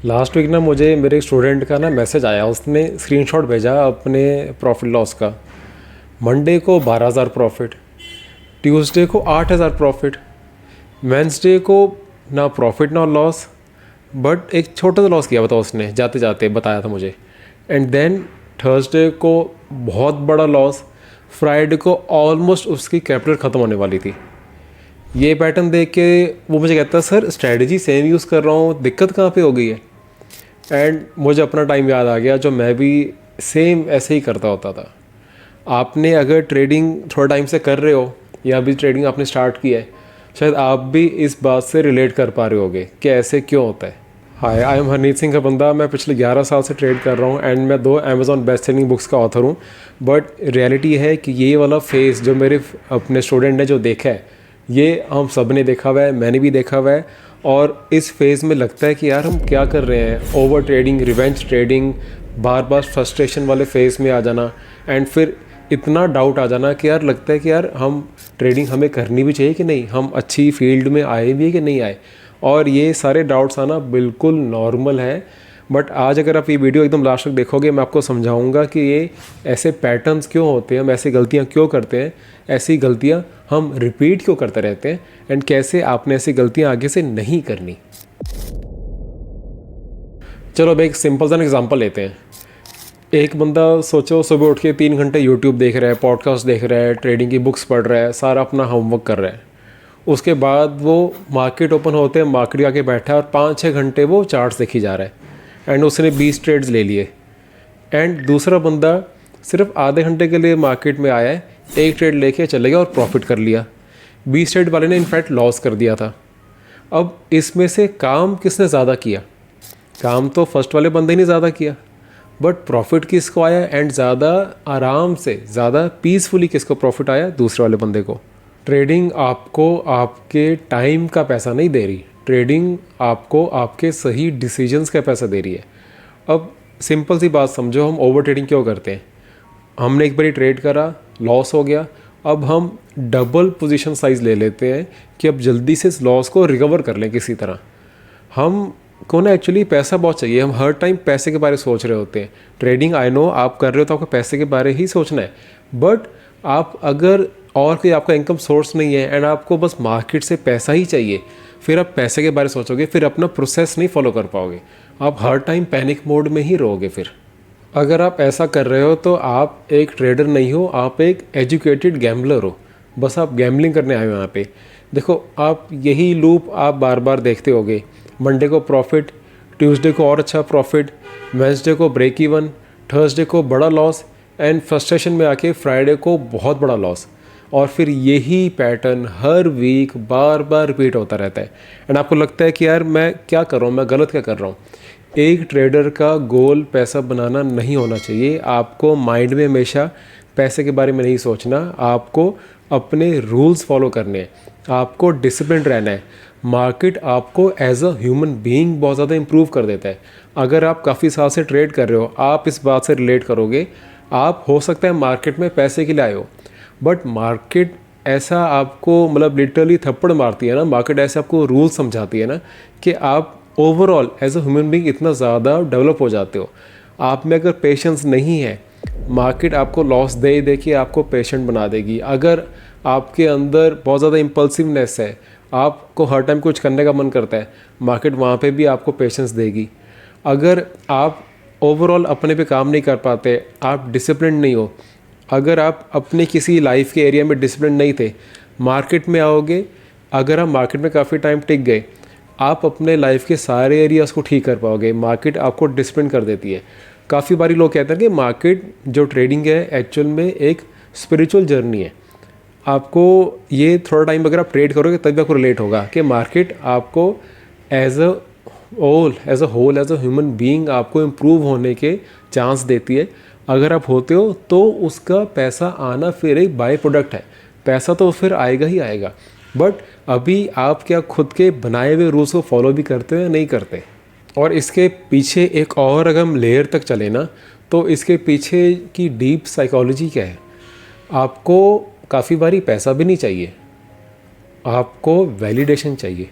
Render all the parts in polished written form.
Last week ना मुझे मेरे स्टूडेंट का ना मैसेज आया, उसने स्क्रीनशॉट भेजा अपने प्रॉफिट लॉस का। मंडे को 12,000 प्रॉफिट, ट्यूसडे को 8,000 प्रॉफिट, वेंसडे को ना प्रॉफिट ना लॉस, बट एक छोटा सा लॉस किया बताओ उसने, जाते जाते बताया था मुझे। एंड देन थर्सडे को बहुत बड़ा लॉस, फ्राइडे को ऑलमोस्ट उसकी कैपिटल ख़त्म होने वाली थी। ये पैटर्न देख के वो मुझे कहता है सर स्ट्रैटेजी सेम यूज़ कर रहा हूँ, दिक्कत कहाँ पे हो गई है। एंड मुझे अपना टाइम याद आ गया जो मैं भी सेम ऐसे ही करता होता था। आपने अगर ट्रेडिंग थोड़ा टाइम से कर रहे हो या अभी ट्रेडिंग आपने स्टार्ट किया है, शायद आप भी इस बात से रिलेट कर पा रहे होगे कि ऐसे क्यों होता है। हाय, आई एम हरनीत सिंह का बंदा। मैं पिछले 11 साल से ट्रेड कर रहा हूँ एंड मैं 2 अमेज़ॉन बेस्ट सेलिंग बुक्स का ऑथर हूँ। बट रियलिटी है कि ये वाला फेस जो मेरे अपने स्टूडेंट ने जो देखा है, ये हम सब ने देखा हुआ है, मैंने भी देखा हुआ है। और इस फेज़ में लगता है कि यार हम क्या कर रहे हैं, ओवर ट्रेडिंग, रिवेंज ट्रेडिंग, बार बार फ्रस्ट्रेशन वाले फेज़ में आ जाना, एंड फिर इतना डाउट आ जाना कि यार लगता है कि यार हम ट्रेडिंग हमें करनी भी चाहिए कि नहीं, हम अच्छी फील्ड में आए भी है कि नहीं आए। और ये सारे डाउट्स आना बिल्कुल नॉर्मल है। बट आज अगर आप ये वीडियो एकदम लास्ट तक देखोगे, मैं आपको समझाऊंगा कि ये ऐसे पैटर्न्स क्यों होते हैं, हम ऐसी गलतियाँ क्यों करते हैं, ऐसी गलतियाँ हम रिपीट क्यों करते रहते हैं, एंड कैसे आपने ऐसी गलतियाँ आगे से नहीं करनी। चलो अब एक सिंपल सा एग्जांपल लेते हैं। एक बंदा सोचो सुबह उठ के 3 घंटे यूट्यूब देख रहा है, पॉडकास्ट देख रहा है, ट्रेडिंग की बुक्स पढ़ रहा है, सारा अपना होमवर्क कर रहा है। उसके बाद वो मार्केट ओपन होते हैं, मार्केट आके बैठा है और 5-6 घंटे वो चार्ट्स देखी जा रहा है एंड उसने 20 ट्रेड्स ले लिए। एंड दूसरा बंदा सिर्फ आधे घंटे के लिए मार्केट में आया है, एक ट्रेड लेके चले गया और प्रॉफिट कर लिया। 20 ट्रेड वाले ने इनफैक्ट लॉस कर दिया था। अब इसमें से काम किसने ज़्यादा किया? काम तो फर्स्ट वाले बंदे ने ज़्यादा किया, बट प्रॉफिट किसको आया एंड ज़्यादा आराम से, ज़्यादा पीसफुली किसको प्रॉफिट आया? दूसरे वाले बंदे को। ट्रेडिंग आपको आपके टाइम का पैसा नहीं दे रही, ट्रेडिंग आपको आपके सही डिसीजंस का पैसा दे रही है। अब सिंपल सी बात समझो, हम ओवर ट्रेडिंग क्यों करते हैं? हमने एक बारी ट्रेड करा, लॉस हो गया, अब हम डबल पोजीशन साइज़ ले लेते हैं कि अब जल्दी से इस लॉस को रिकवर कर लें किसी तरह। हम को ना एक्चुअली पैसा बहुत चाहिए, हम हर टाइम पैसे के बारे में सोच रहे होते हैं। ट्रेडिंग आई नो आप कर रहे हो तो आपको पैसे के बारे ही सोचना है, बट आप अगर और कोई आपका इनकम सोर्स नहीं है एंड आपको बस मार्केट से पैसा ही चाहिए, फिर आप पैसे के बारे में सोचोगे, फिर अपना प्रोसेस नहीं फॉलो कर पाओगे, आप हर टाइम पैनिक मोड में ही रहोगे। फिर अगर आप ऐसा कर रहे हो तो आप एक ट्रेडर नहीं हो, आप एक एजुकेटेड गैम्बलर हो। बस आप गैम्बलिंग करने आए हो यहाँ पे। देखो, आप यही लूप आप बार बार देखते होगे। मंडे को प्रॉफिट, ट्यूसडे को और अच्छा प्रॉफिट, वेंसडे को ब्रेक इवन, थर्सडे को बड़ा लॉस, एंड फ्रस्ट्रेशन में आके फ्राइडे को बहुत बड़ा लॉस। और फिर यही पैटर्न हर वीक बार बार रिपीट होता रहता है एंड आपको लगता है कि यार मैं क्या कर रहा हूँ, मैं गलत क्या कर रहा हूँ। एक ट्रेडर का गोल पैसा बनाना नहीं होना चाहिए। आपको माइंड में हमेशा पैसे के बारे में नहीं सोचना, आपको अपने रूल्स फॉलो करने हैं, आपको डिसिप्लिन रहना है। मार्केट आपको एज अ ह्यूमन बीइंग बहुत ज़्यादा इंप्रूव कर देता है। अगर आप काफ़ी साल से ट्रेड कर रहे हो, आप इस बात से रिलेट करोगे। आप हो सकता है मार्केट में पैसे के लिए आए हो, बट मार्केट ऐसा आपको मतलब लिटरली थप्पड़ मारती है ना, मार्केट ऐसे आपको रूल समझाती है ना कि आप overall as a human being इतना ज़्यादा डेवलप हो जाते हो। आप में अगर पेशेंस नहीं है, मार्केट आपको लॉस दे दे के आपको पेशेंट बना देगी। अगर आपके अंदर बहुत ज़्यादा इम्पल्सिवनेस है, आपको हर टाइम कुछ करने का मन करता है, मार्केट वहाँ पे भी आपको पेशेंस देगी। अगर आप ओवरऑल अपने पे काम नहीं कर पाते, आप डिसिप्लिन नहीं हो, अगर आप अपने किसी लाइफ के एरिया में डिसिप्लिन नहीं थे, मार्केट में आओगे, अगर आप मार्केट में काफ़ी टाइम टिक गए, आप अपने लाइफ के सारे एरियाज़ को ठीक कर पाओगे। मार्केट आपको डिसिप्लिन कर देती है। काफ़ी बारी लोग कहते हैं कि मार्केट जो ट्रेडिंग है एक्चुअल में एक स्पिरिचुअल जर्नी है। आपको ये थोड़ा टाइम अगर आप ट्रेड करोगे तभी आपको रिलेट होगा कि मार्केट आपको as a whole as a human being आपको इम्प्रूव होने के चांस देती है। अगर आप होते हो तो उसका पैसा आना फिर एक बाय प्रोडक्ट है, पैसा तो फिर आएगा ही आएगा। बट अभी आप क्या खुद के बनाए हुए रूल्स को फॉलो भी करते हो या नहीं करते? और इसके पीछे एक और अगर हम लेयर तक चले ना, तो इसके पीछे की डीप साइकोलॉजी क्या है। आपको काफ़ी बारी पैसा भी नहीं चाहिए, आपको वैलिडेशन चाहिए।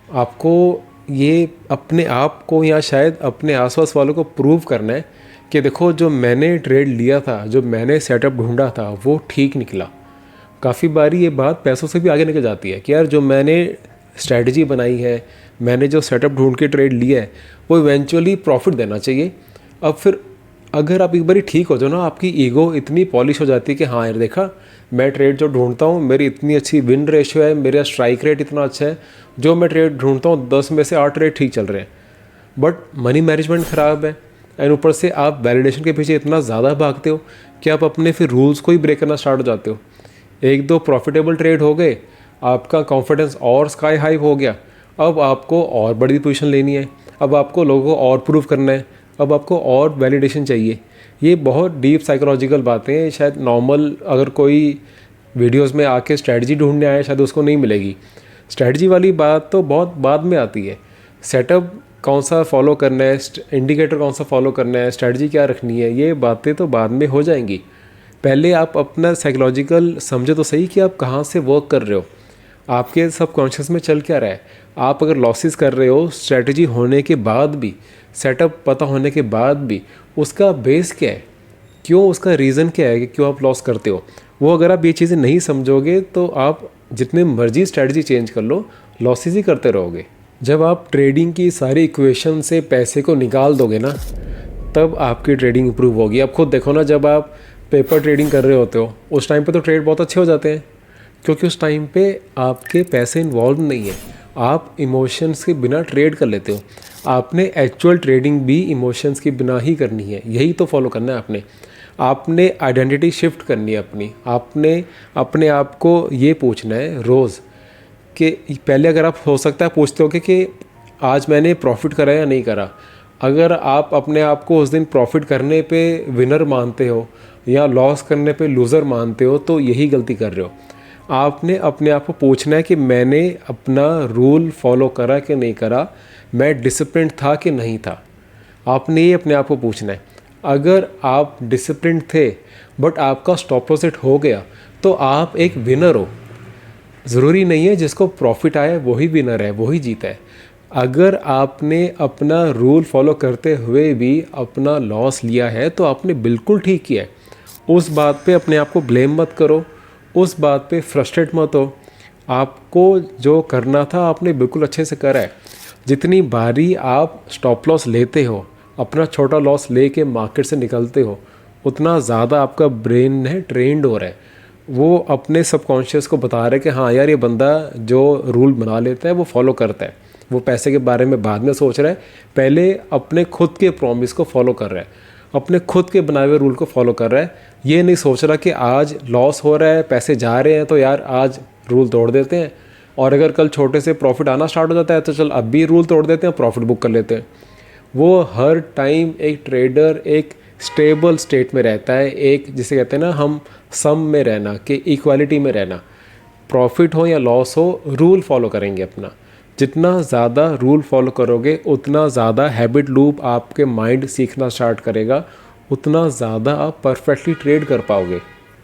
आपको ये अपने आप को या शायद अपने आसपास वालों को प्रूव करना है कि देखो जो मैंने ट्रेड लिया था, जो मैंने सेटअप ढूंढा था वो ठीक निकला। काफ़ी बारी ये बात पैसों से भी आगे निकल जाती है कि यार जो मैंने स्ट्रैटेजी बनाई है, मैंने जो सेटअप ढूंढ के ट्रेड लिया है वो इवेंचुअली प्रॉफिट देना चाहिए। अब फिर अगर आप एक बारी ठीक हो जाओ ना, आपकी ईगो इतनी पॉलिश हो जाती है कि हाँ यार देखा, मैं ट्रेड जो ढूंढता हूँ मेरी इतनी अच्छी विन रेशियो है, मेरा स्ट्राइक रेट इतना अच्छा है, जो मैं ट्रेड ढूंढता हूँ 10 में से 8 ट्रेड ठीक चल रहे हैं। बट मनी मैनेजमेंट ख़राब है एंड ऊपर से आप वैलिडेशन के पीछे इतना ज़्यादा भागते हो कि आप अपने फिर रूल्स को ही ब्रेक करना स्टार्ट हो जाते हो। एक दो प्रॉफिटेबल ट्रेड हो गए, आपका कॉन्फिडेंस और स्काई हाई हो गया, अब आपको और बड़ी पोजीशन लेनी है, अब आपको लोगों को और प्रूव करना है, अब आपको और वैलिडेशन चाहिए। ये बहुत डीप साइकोलॉजिकल बातें हैं, शायद नॉर्मल अगर कोई वीडियोस में आके स्ट्रैटेजी ढूंढने आए शायद उसको नहीं मिलेगी। स्ट्रैटेजी वाली बात तो बहुत बाद में आती है। सेटअप कौन सा फॉलो करना है, इंडिकेटर कौन सा फॉलो करना है, स्ट्रैटेजी क्या रखनी है, ये बातें तो बाद में हो जाएंगी। पहले आप अपना साइकोलॉजिकल समझो तो सही कि आप कहाँ से वर्क कर रहे हो, आपके सबकॉन्शियस में चल क्या रहा है। आप अगर लॉसेस कर रहे हो स्ट्रैटेजी होने के बाद भी, सेटअप पता होने के बाद भी, उसका बेस क्या है, क्यों, उसका रीज़न क्या है कि क्यों आप लॉस करते हो, वो अगर आप ये चीज़ें नहीं समझोगे तो आप जितने मर्जी स्ट्रैटेजी चेंज कर लो लॉसेस ही करते रहोगे। जब आप ट्रेडिंग की सारी इक्वेशन से पैसे को निकाल दोगे ना, तब आपकी ट्रेडिंग इंप्रूव होगी। अब खुद देखो ना, जब आप पेपर ट्रेडिंग कर रहे होते हो उस टाइम पे तो ट्रेड बहुत अच्छे हो जाते हैं, क्योंकि उस टाइम पे आपके पैसे इन्वॉल्व नहीं है, आप इमोशंस के बिना ट्रेड कर लेते हो। आपने एक्चुअल ट्रेडिंग भी इमोशंस के बिना ही करनी है, यही तो फॉलो करना है आपने आइडेंटिटी शिफ्ट करनी है अपनी। आपने अपने आप को ये पूछना है रोज़ कि पहले अगर आप हो सकता है पूछते हो कि आज मैंने प्रॉफिट करा या नहीं करा। अगर आप अपने आप को उस दिन प्रॉफिट करने पे विनर मानते हो या लॉस करने पे लूज़र मानते हो तो यही गलती कर रहे हो। आपने अपने आप को पूछना है कि मैंने अपना रूल फॉलो करा कि नहीं करा, मैं डिसिप्लिन था कि नहीं था। आपने ये अपने आप को पूछना है। अगर आप डिसिप्लिन थे बट आपका स्टॉप लॉस हिट हो गया तो आप एक विनर हो। ज़रूरी नहीं है जिसको प्रॉफिट आया वही विनर है, वही जीता है। अगर आपने अपना रूल फॉलो करते हुए भी अपना लॉस लिया है तो आपने बिल्कुल ठीक किया है। उस बात पे अपने आप को ब्लेम मत करो, उस बात पे फ्रस्ट्रेट मत हो। आपको जो करना था आपने बिल्कुल अच्छे से करा है। जितनी बारी आप स्टॉप लॉस लेते हो, अपना छोटा लॉस लेके मार्केट से निकलते हो, उतना ज़्यादा आपका ब्रेन है ट्रेंड हो रहा है। वो अपने सबकॉन्शियस को बता रहा है कि हाँ यार ये बंदा जो रूल बना लेता है वो फॉलो करता है। वो पैसे के बारे में बाद में सोच रहा है, पहले अपने खुद के प्रॉमिस को फॉलो कर रहा है, अपने खुद के बनाए हुए रूल को फॉलो कर रहा है। ये नहीं सोच रहा कि आज लॉस हो रहा है, पैसे जा रहे हैं तो यार आज रूल तोड़ देते हैं, और अगर कल छोटे से प्रॉफिट आना स्टार्ट हो जाता है तो चल अब भी रूल तोड़ देते हैं, प्रॉफिट बुक कर लेते हैं। वो हर टाइम एक ट्रेडर एक स्टेबल स्टेट में रहता है, एक जिसे कहते हैं ना हम सम में रहना, कि इक्वालिटी में रहना। प्रॉफिट हो या लॉस हो रूल फॉलो करेंगे अपना। जितना ज़्यादा रूल फॉलो करोगे उतना ज़्यादा हैबिट लूप आपके माइंड सीखना स्टार्ट करेगा, उतना ज़्यादा आप परफेक्टली ट्रेड कर पाओगे।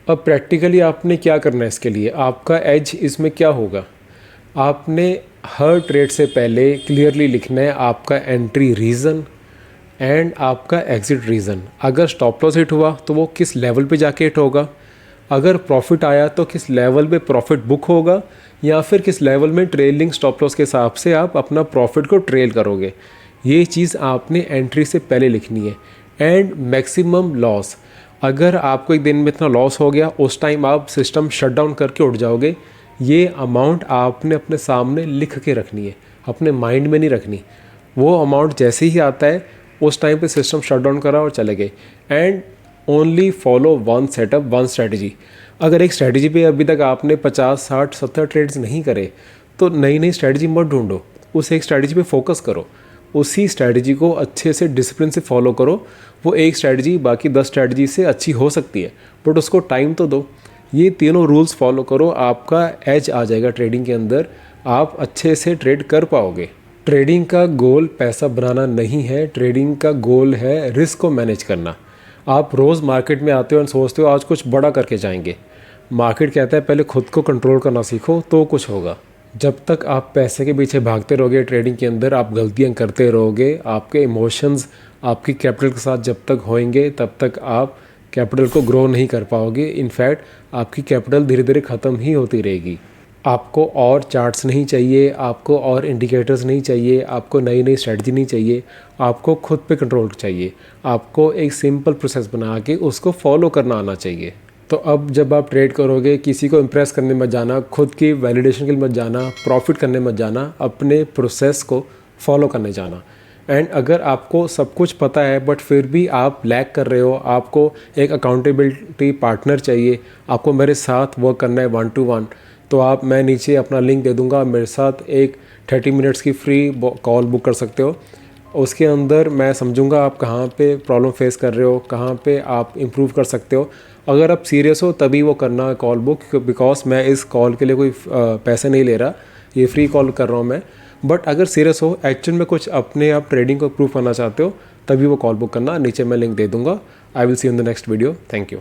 अब प्रैक्टिकली आपने क्या करना है इसके लिए, आपका एज इसमें क्या होगा। आपने हर ट्रेड से पहले क्लियरली लिखना है आपका एंट्री रीज़न एंड आपका एग्ज़िट रीज़न। अगर स्टॉप लॉस हिट हुआ तो वो किस लेवल पे जाके हिट होगा, अगर प्रॉफिट आया तो किस लेवल पे प्रॉफिट बुक होगा, या फिर किस लेवल में ट्रेलिंग स्टॉप लॉस के हिसाब से आप अपना प्रॉफिट को ट्रेल करोगे। ये चीज़ आपने एंट्री से पहले लिखनी है। एंड मैक्सिमम लॉस, अगर आपको एक दिन में इतना लॉस हो गया उस टाइम आप सिस्टम शट डाउन करके उठ जाओगे, ये अमाउंट आपने अपने सामने लिख के रखनी है, अपने माइंड में नहीं रखनी। वो अमाउंट जैसे ही आता है उस टाइम पे सिस्टम शट डाउन करा और चले गए। And only follow one setup one strategy. अगर एक स्ट्रैटेजी पे अभी तक आपने 50, 60, 70 ट्रेड्स नहीं करे तो नई नई स्ट्रैटेजी मत ढूंढो, उस एक स्ट्रैटेजी पे फोकस करो, उसी स्ट्रैटेजी को अच्छे से डिसिप्लिन से फॉलो करो। वो एक स्ट्रैटेजी बाकी 10 स्ट्रैटेजी से अच्छी हो सकती है बट उसको टाइम तो दो। ये तीनों रूल्स फॉलो करो, आपका एज आ जाएगा ट्रेडिंग के अंदर, आप अच्छे से ट्रेड कर पाओगे। ट्रेडिंग का गोल पैसा बनाना नहीं है, ट्रेडिंग का गोल है रिस्क को मैनेज करना। आप रोज़ मार्केट में आते हो और सोचते हो आज कुछ बड़ा करके जाएंगे। मार्केट कहता है पहले खुद को कंट्रोल करना सीखो तो कुछ होगा। जब तक आप पैसे के पीछे भागते रहोगे ट्रेडिंग के अंदर, आप गलतियां करते रहोगे, आपके इमोशंस आपकी कैपिटल के साथ जब तक होएंगे तब तक आप कैपिटल को ग्रो नहीं कर पाओगे। इनफैक्ट आपकी कैपिटल धीरे धीरे ख़त्म ही होती रहेगी। आपको और चार्ट्स नहीं चाहिए, आपको और इंडिकेटर्स नहीं चाहिए, आपको नई नई स्ट्रेटजी नहीं चाहिए, आपको खुद पे कंट्रोल चाहिए। आपको एक सिंपल प्रोसेस बना के उसको फॉलो करना आना चाहिए। तो अब जब आप ट्रेड करोगे, किसी को इम्प्रेस करने मत जाना, खुद की वैलिडेशन के लिए मत जाना, प्रॉफिट करने मत जाना, अपने प्रोसेस को फॉलो करने जाना। एंड अगर आपको सब कुछ पता है बट फिर भी आप लैग कर रहे हो, आपको एक अकाउंटेबिलिटी पार्टनर चाहिए, आपको मेरे साथ वर्क करना है 1 to 1, तो मैं नीचे अपना लिंक दे दूंगा, मेरे साथ एक 30 मिनट्स की फ्री कॉल बुक कर सकते हो। उसके अंदर मैं समझूंगा आप कहाँ पे प्रॉब्लम फेस कर रहे हो, कहाँ पे आप इम्प्रूव कर सकते हो। अगर आप सीरियस हो तभी वो करना कॉल बुक, बिकॉज मैं इस कॉल के लिए कोई पैसे नहीं ले रहा, ये फ्री कॉल कर रहा हूँ मैं। बट अगर सीरियस हो, एक्चुअल में कुछ अपने आप ट्रेडिंग को इम्प्रूव करना चाहते हो, तभी वो कॉल बुक करना, नीचे मैं लिंक दे दूँगा। I will see in the next video. Thank you.